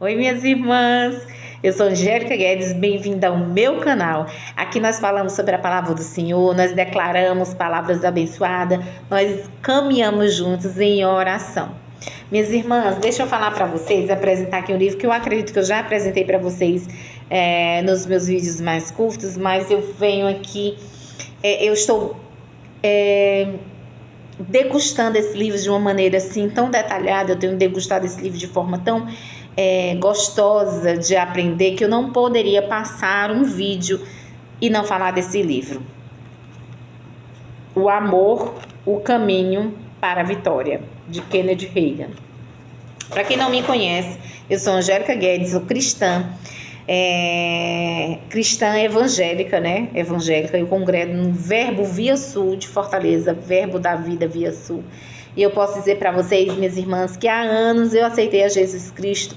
Oi, minhas irmãs! Eu sou Angélica Guedes, bem-vinda ao meu canal. Aqui nós falamos sobre a palavra do Senhor, nós declaramos palavras abençoadas, nós caminhamos juntos em oração. Minhas irmãs, deixa eu falar para vocês, apresentar aqui um livro que eu acredito que eu já apresentei para vocês nos meus vídeos mais curtos, mas eu venho aqui, eu estou degustando esse livro de uma maneira assim tão detalhada, eu tenho degustado esse livro de forma tão gostosa de aprender que eu não poderia passar um vídeo e não falar desse livro. O Amor, o Caminho para a Vitória, de Kenneth Hagin. Para quem não me conhece, eu sou Angélica Guedes, sou cristã, cristã evangélica, né? Evangélica, eu congrego no Verbo Via Sul de Fortaleza, Verbo da Vida Via Sul. E eu posso dizer para vocês, minhas irmãs, que há anos eu aceitei a Jesus Cristo,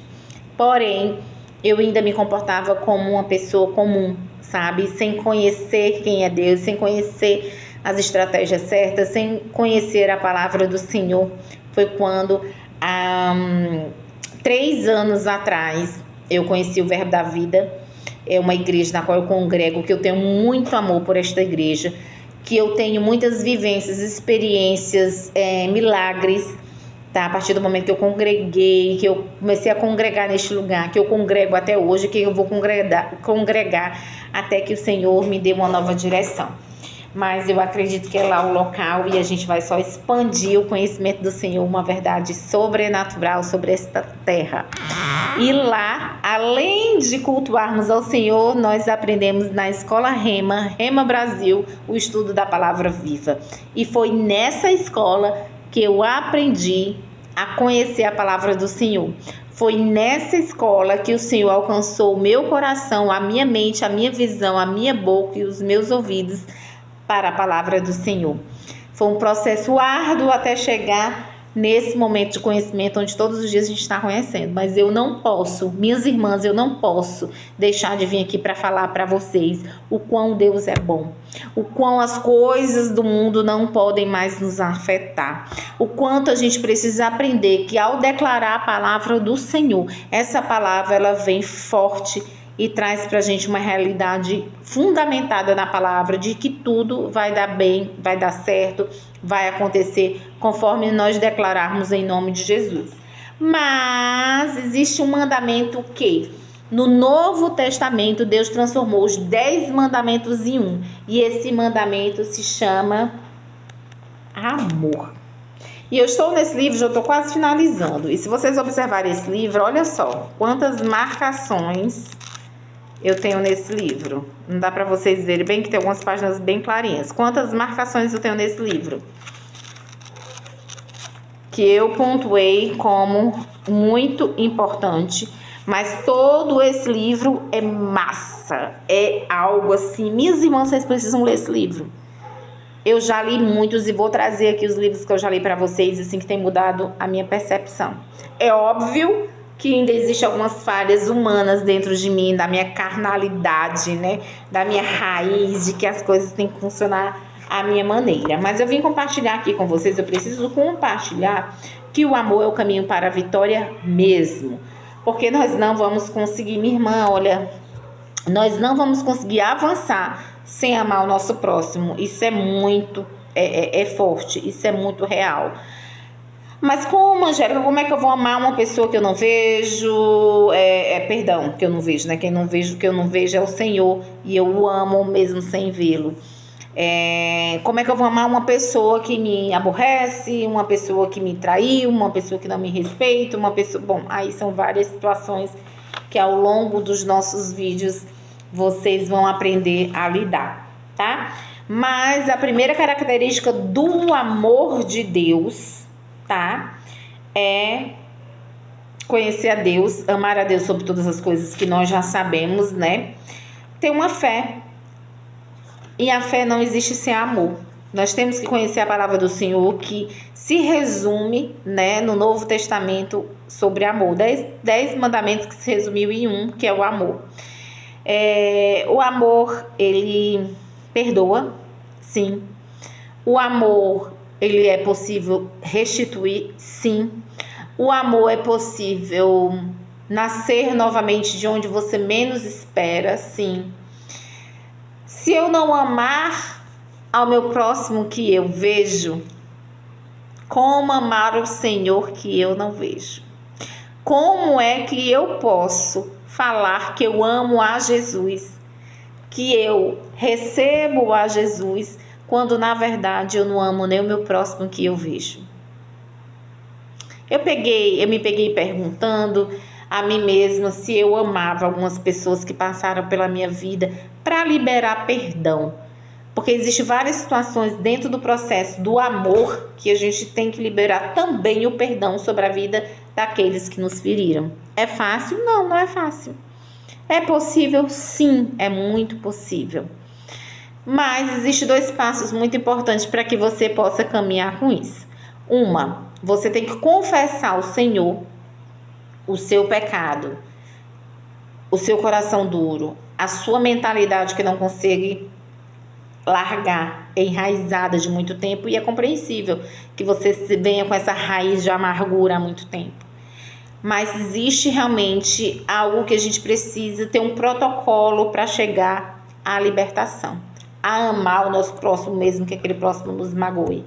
porém, eu ainda me comportava como uma pessoa comum, sabe? Sem conhecer quem é Deus, sem conhecer as estratégias certas, sem conhecer a palavra do Senhor. Foi quando, há 3 anos atrás, eu conheci o Verbo da Vida. É uma igreja na qual eu congrego, que eu tenho muito amor por esta igreja, que eu tenho muitas vivências, experiências, milagres, tá? A partir do momento que eu congreguei, que eu comecei a congregar neste lugar, que eu congrego até hoje, que eu vou congregar até que o Senhor me dê uma nova direção. Mas eu acredito que é lá o local e a gente vai só expandir o conhecimento do Senhor, uma verdade sobrenatural sobre esta terra. E lá, além de cultuarmos ao Senhor, nós aprendemos na Escola Rema Brasil, o estudo da palavra viva. E foi nessa escola que eu aprendi a conhecer a palavra do Senhor. Foi nessa escola que o Senhor alcançou o meu coração, a minha mente, a minha visão, a minha boca e os meus ouvidos para a palavra do Senhor. Foi um processo árduo até chegar nesse momento de conhecimento, onde todos os dias a gente está conhecendo, mas eu não posso, minhas irmãs, eu não posso deixar de vir aqui para falar para vocês o quão Deus é bom, o quão as coisas do mundo não podem mais nos afetar, o quanto a gente precisa aprender que ao declarar a palavra do Senhor, essa palavra ela vem forte e traz para a gente uma realidade fundamentada na palavra de que tudo vai dar bem, vai dar certo, vai acontecer conforme nós declararmos em nome de Jesus. Mas existe um mandamento que no Novo Testamento Deus transformou os 10 mandamentos em um, e esse mandamento se chama amor. E eu estou nesse livro, já estou quase finalizando, e se vocês observarem esse livro, olha só quantas marcações eu tenho nesse livro. Não dá para vocês verem bem que tem algumas páginas bem clarinhas. Quantas marcações eu tenho nesse livro? Que eu pontuei como muito importante. Mas todo esse livro é massa. É algo assim. Minhas irmãs, vocês precisam ler esse livro. Eu já li muitos e vou trazer aqui os livros que eu já li para vocês, assim, que tem mudado a minha percepção. É óbvio que ainda existem algumas falhas humanas dentro de mim, da minha carnalidade, né? Da minha raiz, de que as coisas têm que funcionar à minha maneira. Mas eu vim compartilhar aqui com vocês, eu preciso compartilhar que o amor é o caminho para a vitória mesmo. Porque nós não vamos conseguir, minha irmã, olha, nós não vamos conseguir avançar sem amar o nosso próximo. Isso é muito, forte, isso é muito real. Mas como, Angélica, como é que eu vou amar uma pessoa que eu não vejo? Perdão, que eu não vejo, né? Que eu não vejo é o Senhor, e eu o amo mesmo sem vê-lo. Como é que eu vou amar uma pessoa que me aborrece, uma pessoa que me traiu, uma pessoa que não me respeita, uma pessoa... Bom, aí são várias situações que ao longo dos nossos vídeos vocês vão aprender a lidar, tá? Mas a primeira característica do amor de Deus, tá? É conhecer a Deus, amar a Deus sobre todas as coisas que nós já sabemos, né? Ter uma fé. E a fé não existe sem amor. Nós temos que conhecer a palavra do Senhor, que se resume, né, no Novo Testamento sobre amor. 10 mandamentos que se resumiu em um, que é o amor. O amor, ele perdoa, sim. O amor, ele é possível restituir, sim. O amor é possível nascer novamente de onde você menos espera, sim. Se eu não amar ao meu próximo que eu vejo, como amar o Senhor que eu não vejo? Como é que eu posso falar que eu amo a Jesus, que eu recebo a Jesus, quando na verdade eu não amo nem o meu próximo que eu vejo? Eu me peguei perguntando a mim mesma se eu amava algumas pessoas que passaram pela minha vida para liberar perdão. Porque existem várias situações dentro do processo do amor que a gente tem que liberar também o perdão sobre a vida daqueles que nos feriram. É fácil? Não, não é fácil. É possível? Sim, é muito possível. Mas existem 2 passos muito importantes para que você possa caminhar com isso. Você tem que confessar ao Senhor o seu pecado, o seu coração duro, a sua mentalidade que não consegue largar, enraizada de muito tempo, e é compreensível que você venha com essa raiz de amargura há muito tempo. Mas existe realmente algo que a gente precisa ter um protocolo para chegar à libertação, a amar o nosso próximo mesmo que aquele próximo nos magoe.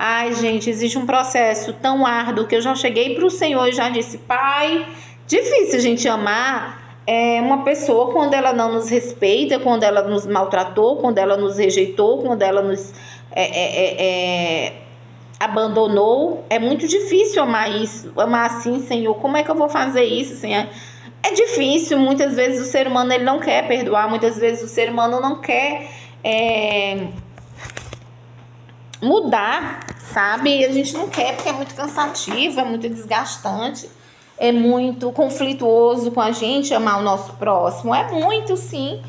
Ai, gente, existe um processo tão árduo que eu já cheguei para o Senhor e já disse: Pai, difícil a gente amar uma pessoa quando ela não nos respeita, quando ela nos maltratou, quando ela nos rejeitou, quando ela nos abandonou. É muito difícil amar isso, amar assim, Senhor. Como é que eu vou fazer isso, Senhor? É difícil. Muitas vezes o ser humano ele não quer perdoar, muitas vezes o ser humano não quer mudar, sabe? A gente não quer porque é muito cansativo, é muito desgastante, é muito conflituoso com a gente amar o nosso próximo. É muito, sim.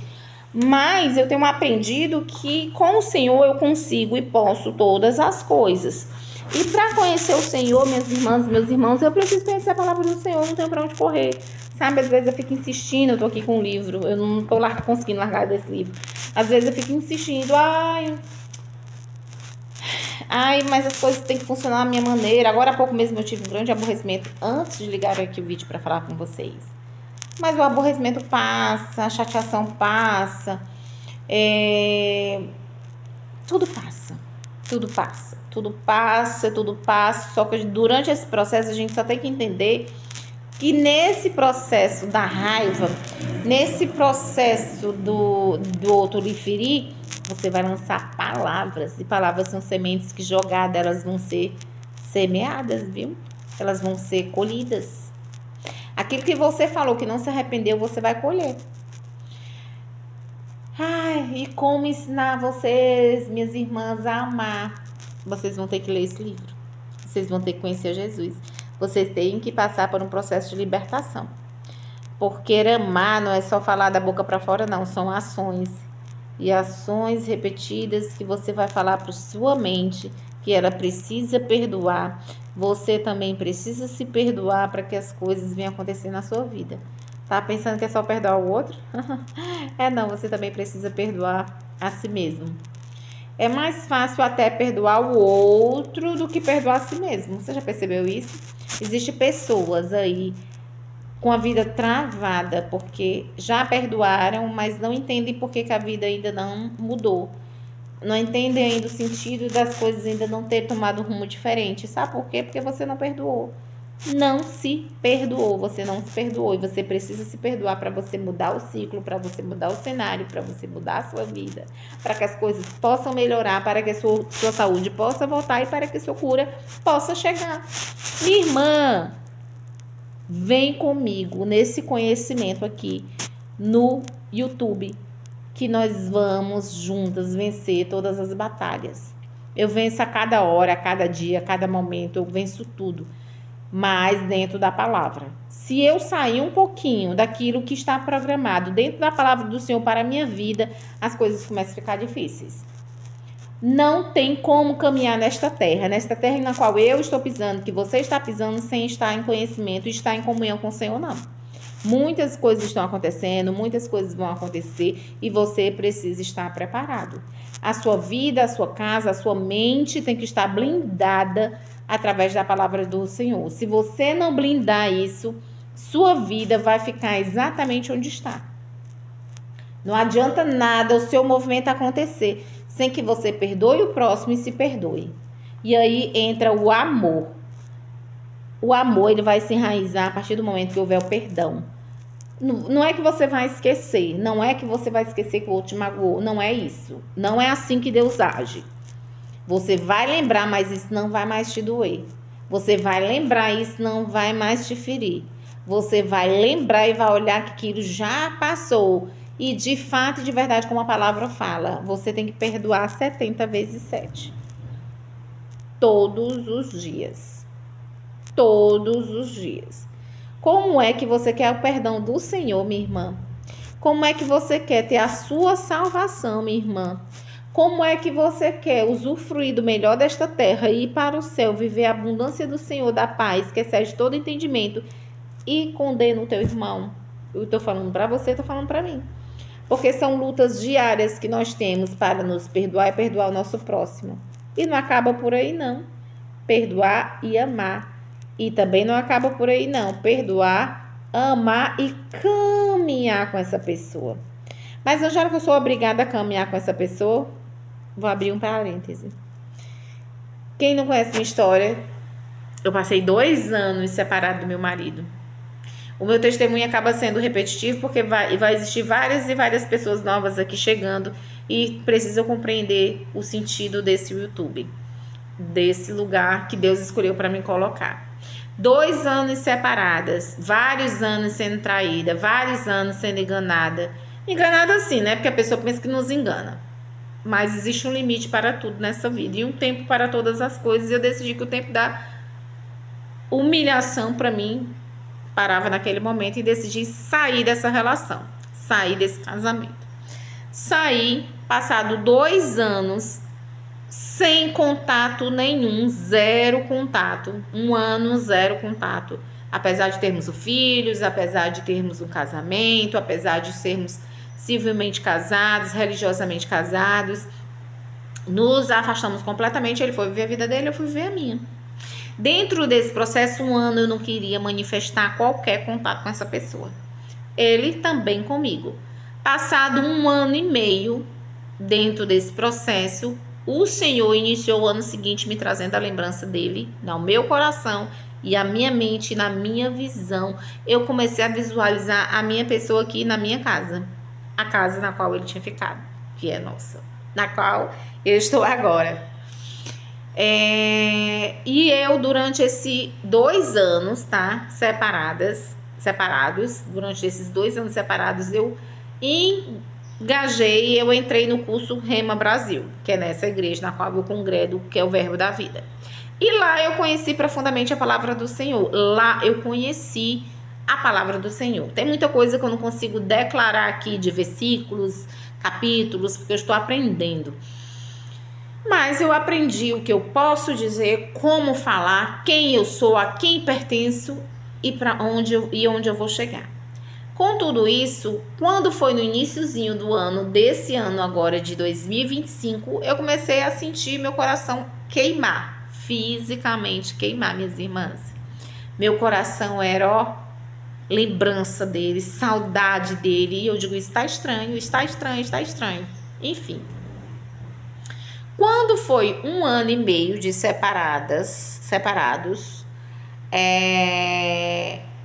Mas eu tenho aprendido que com o Senhor eu consigo e posso todas as coisas. E para conhecer o Senhor, minhas irmãs, meus irmãos, eu preciso conhecer a palavra do Senhor, não tenho para onde correr. Sabe, às vezes eu fico insistindo, eu tô aqui com um livro, eu não tô conseguindo largar desse livro. Às vezes eu fico insistindo, mas as coisas têm que funcionar da minha maneira. Agora há pouco mesmo eu tive um grande aborrecimento antes de ligar aqui o vídeo para falar com vocês. Mas o aborrecimento passa, a chateação passa, tudo passa, tudo passa, tudo passa, tudo passa. Só que durante esse processo a gente só tem que entender que nesse processo da raiva, nesse processo do outro lhe ferir, você vai lançar palavras, e palavras são sementes que jogadas, elas vão ser semeadas, viu? Elas vão ser colhidas. Aquilo que você falou que não se arrependeu, você vai colher. E como ensinar vocês, minhas irmãs, a amar? Vocês vão ter que ler esse livro. Vocês vão ter que conhecer Jesus. Vocês têm que passar por um processo de libertação. Porque amar não é só falar da boca para fora, não. São ações. E ações repetidas que você vai falar para sua mente que ela precisa perdoar. Você também precisa se perdoar para que as coisas venham acontecer na sua vida. Tá pensando que é só perdoar o outro? Não, você também precisa perdoar a si mesmo. É mais fácil até perdoar o outro do que perdoar a si mesmo. Você já percebeu isso? Existem pessoas aí com a vida travada porque já perdoaram, mas não entendem por que a vida ainda não mudou. Não entendem ainda o sentido das coisas ainda não ter tomado um rumo diferente. Sabe por quê? Porque você não perdoou. Não se perdoou, você não se perdoou. E você precisa se perdoar para você mudar o ciclo, para você mudar o cenário, para você mudar a sua vida, para que as coisas possam melhorar, para que a sua saúde possa voltar e para que a sua cura possa chegar. Minha irmã, vem comigo nesse conhecimento aqui no YouTube, que nós vamos juntas vencer todas as batalhas. Eu venço a cada hora, a cada dia, a cada momento, eu venço tudo, mas dentro da palavra. Se eu sair um pouquinho daquilo que está programado dentro da palavra do Senhor para a minha vida, as coisas começam a ficar difíceis. Não tem como caminhar nesta terra na qual eu estou pisando, que você está pisando, sem estar em conhecimento e estar em comunhão com o Senhor, não. Muitas coisas estão acontecendo, muitas coisas vão acontecer e você precisa estar preparado. A sua vida, a sua casa, a sua mente tem que estar blindada através da palavra do Senhor. Se você não blindar isso, sua vida vai ficar exatamente onde está. Não adianta nada o seu movimento acontecer sem que você perdoe o próximo e se perdoe. E aí entra o amor. O amor, ele vai se enraizar a partir do momento que houver o perdão. Não é que você vai esquecer, não é que você vai esquecer que o outro te magoou, não é isso. Não é assim que Deus age. Você vai lembrar, mas isso não vai mais te doer. Você vai lembrar, isso não vai mais te ferir. Você vai lembrar e vai olhar que aquilo já passou. E de fato e de verdade, como a palavra fala, você tem que perdoar 70 vezes 7. Todos os dias. Todos os dias. Como é que você quer o perdão do Senhor, minha irmã? Como é que você quer ter a sua salvação, minha irmã? Como é que você quer usufruir do melhor desta terra e ir para o céu, viver a abundância do Senhor, da paz, que excede todo entendimento, e condena o teu irmão? Eu estou falando para você, estou falando para mim. Porque são lutas diárias que nós temos para nos perdoar e perdoar o nosso próximo. E não acaba por aí, não. Perdoar e amar. E também não acaba por aí, não. Perdoar, amar e caminhar com essa pessoa. Mas não já que eu sou obrigada a caminhar com essa pessoa, vou abrir um parêntese. Quem não conhece minha história, eu passei 2 anos separado do meu marido. O meu testemunho acaba sendo repetitivo porque vai existir várias e várias pessoas novas aqui chegando e precisam compreender o sentido desse YouTube, desse lugar que Deus escolheu para me colocar. 2 anos separadas, vários anos sendo traída, vários anos sendo enganada. Enganada assim, né? Porque a pessoa pensa que nos engana. Mas existe um limite para tudo nessa vida e um tempo para todas as coisas. E eu decidi que o tempo da humilhação para mim parava naquele momento e decidi sair dessa relação, sair desse casamento. Saí, passado 2 anos, sem contato nenhum, 0 contato, 1 ano, 0 contato. Apesar de termos filhos, apesar de termos um casamento, apesar de sermos civilmente casados, religiosamente casados, nos afastamos completamente. Ele foi viver a vida dele, eu fui viver a minha. Dentro desse processo, 1 ano eu não queria manifestar qualquer contato com essa pessoa. Ele também comigo. Passado 1 ano e meio, dentro desse processo, o Senhor iniciou o ano seguinte me trazendo a lembrança dele no meu coração e a minha mente, na minha visão. Eu comecei a visualizar a minha pessoa aqui na minha casa. A casa na qual ele tinha ficado, que é nossa, na qual eu estou agora. E eu, durante esses 2 anos, tá? Separados, durante esses 2 anos separados, eu engajei, eu entrei no curso Rema Brasil, que é nessa igreja na qual eu congredo, que é o Verbo da Vida. E lá eu conheci profundamente a palavra do Senhor. Lá eu conheci a palavra do Senhor. Tem muita coisa que eu não consigo declarar aqui de versículos, capítulos, porque eu estou aprendendo. Mas eu aprendi o que eu posso dizer, como falar, quem eu sou, a quem pertenço e para onde eu vou chegar. Com tudo isso, quando foi no iniciozinho do ano, desse ano agora de 2025, eu comecei a sentir meu coração queimar, fisicamente queimar, minhas irmãs. Meu coração era, ó, lembrança dele, saudade dele, e eu digo, está estranho, está estranho, está estranho. Enfim. Quando foi 1 ano e meio de separados,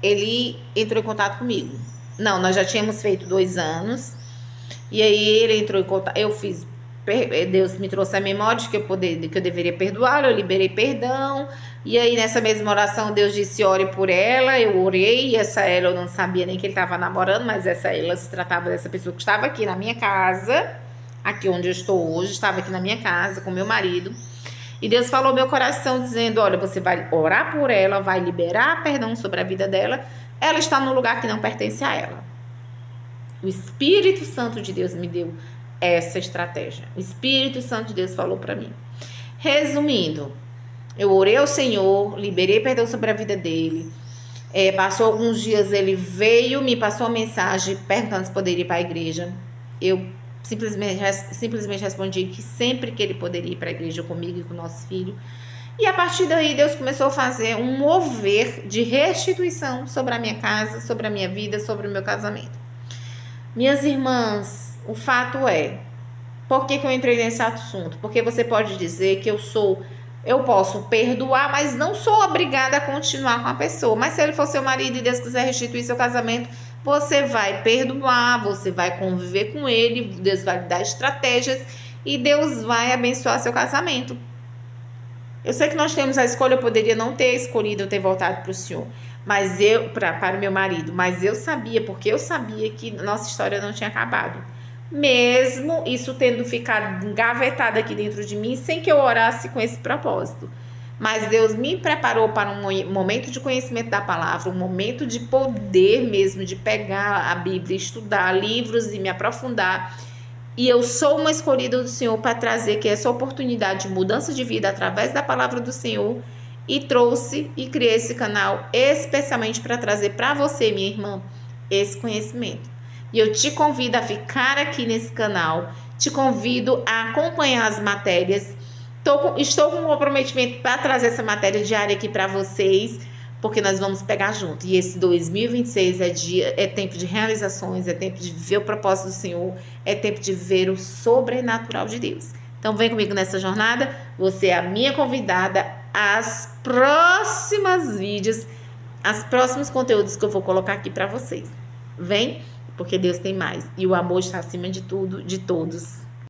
ele entrou em contato comigo. Não, nós já tínhamos feito 2 anos. E aí ele entrou em contato. Deus me trouxe a memória de que eu deveria perdoar. Eu liberei perdão. E aí nessa mesma oração Deus disse, ore por ela. Eu orei. E essa ela eu não sabia nem que ele estava namorando. Mas essa ela se tratava dessa pessoa que estava aqui na minha casa. Aqui onde eu estou hoje. Estava aqui na minha casa com meu marido. E Deus falou ao meu coração dizendo, olha, você vai orar por ela. Vai liberar perdão sobre a vida dela. Ela está num lugar que não pertence a ela. O Espírito Santo de Deus me deu essa estratégia. O Espírito Santo de Deus falou para mim. Resumindo, eu orei ao Senhor, liberei perdão sobre a vida dele. Passou alguns dias, ele veio, me passou uma mensagem perguntando se poderia ir para a igreja. Eu simplesmente respondi que sempre que ele poderia ir para a igreja comigo e com o nosso filho. E a partir daí, Deus começou a fazer um mover de restituição sobre a minha casa, sobre a minha vida, sobre o meu casamento. Minhas irmãs, o fato é, por que eu entrei nesse assunto? Porque você pode dizer que eu posso perdoar, mas não sou obrigada a continuar com a pessoa. Mas se ele for seu marido e Deus quiser restituir seu casamento, você vai perdoar, você vai conviver com ele, Deus vai lhe dar estratégias e Deus vai abençoar seu casamento. Eu sei que nós temos a escolha, eu poderia não ter escolhido eu ter voltado para o Senhor, mas para o meu marido, mas eu sabia, porque eu sabia que nossa história não tinha acabado. Mesmo isso tendo ficado engavetado aqui dentro de mim, sem que eu orasse com esse propósito. Mas Deus me preparou para um momento de conhecimento da palavra, um momento de poder mesmo, de pegar a Bíblia, estudar livros e me aprofundar. E eu sou uma escolhida do Senhor para trazer que essa oportunidade de mudança de vida através da palavra do Senhor, e trouxe e criei esse canal especialmente para trazer para você, minha irmã, esse conhecimento. E eu te convido a ficar aqui nesse canal, te convido a acompanhar as matérias. Estou com um comprometimento para trazer essa matéria diária aqui para vocês, porque nós vamos pegar junto. E esse 2026 é tempo de realizações, é tempo de viver o propósito do Senhor, é tempo de ver o sobrenatural de Deus. Então vem comigo nessa jornada, você é a minha convidada às próximas vídeos, aos próximos conteúdos que eu vou colocar aqui para vocês. Vem, porque Deus tem mais e o amor está acima de tudo, de todos.